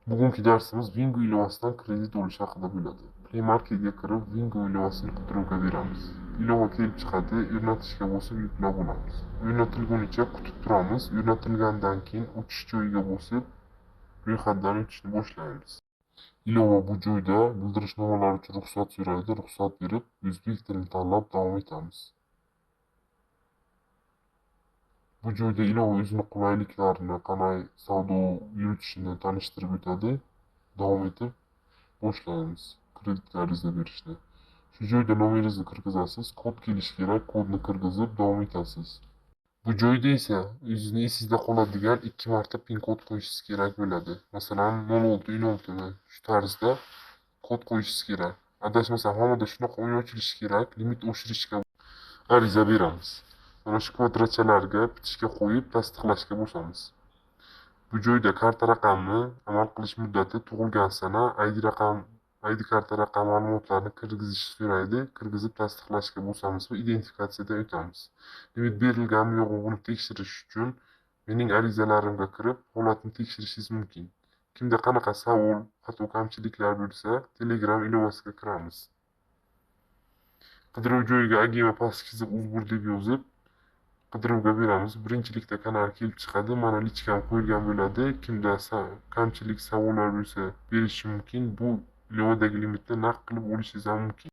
Bugungi darsimiz Wingo ilovasidan kredit olish haqida bo'ladi. Play Marketga kirib, Wingo ilovasini qidiruvga beramiz. Ilova kelib chiqadi, o'rnatishga bosib yuklab olamiz. O'rnatilgunicha kutib turamiz. O'rnatilgandan keyin o'tish joyiga bosib, ro'yxatdan o'tishni boshlaymiz. Ilova bu joyda bildirishnomalar uchun ruxsat so'raydi. Ruxsat berib, o'zbek tilini tanlab davom etamiz. Bu joyda ilova o'zini qulayliklarini, qanday savdo yuritishini tanishtirib o'tadi. Davom etib boshlaymiz kredit ariza berishni. Shu joyda nomeringizni kirgizasiz, kod kelishi kerak, kodni kirgizib davom etasiz. Bu joyda esa o'zining esingizda qoladigan 2 marta pin kod qo'yishingiz kerak bo'ladi. Masalan, 0616 mi shu tarzda kod qo'yishingiz kerak. Adashmasam hamada shunaqa o'yin ochilishi kerak, limit oshirishga ariza beramiz. Mana shu kvadratchalarga bitishga qo'yib tasdiqlashga bosamiz. Bu joyda karta raqamni, amal qilish muddati, tug'ilgan sana, ID karta raqam ma'lumotlarini kirgizishni so'raydi. Kirgizib tasdiqlashga bosamiz va identifikatsiyadan o'tamiz. Limit berilganmi yo'qmi buni tekshirish uchun mening arizalarimga kirib holatni tekshirishingiz mumkin. Kimda qanaqa savol, xato kamchiliklar bo'lsa, Telegram ilovasiga kiramiz. Qidiruv joyiga agema pastga chizib uzbur deb yozib qidiruvga beramiz. Birinchilikda kanal kelib chiqadi. Mana lichkam qo'yilgan bo'ladi. Kimda kamchilik savollar bo'lsa berishi mumkin. Bu ilovadagi limitni naqd qilib olishingiz ham mumkin.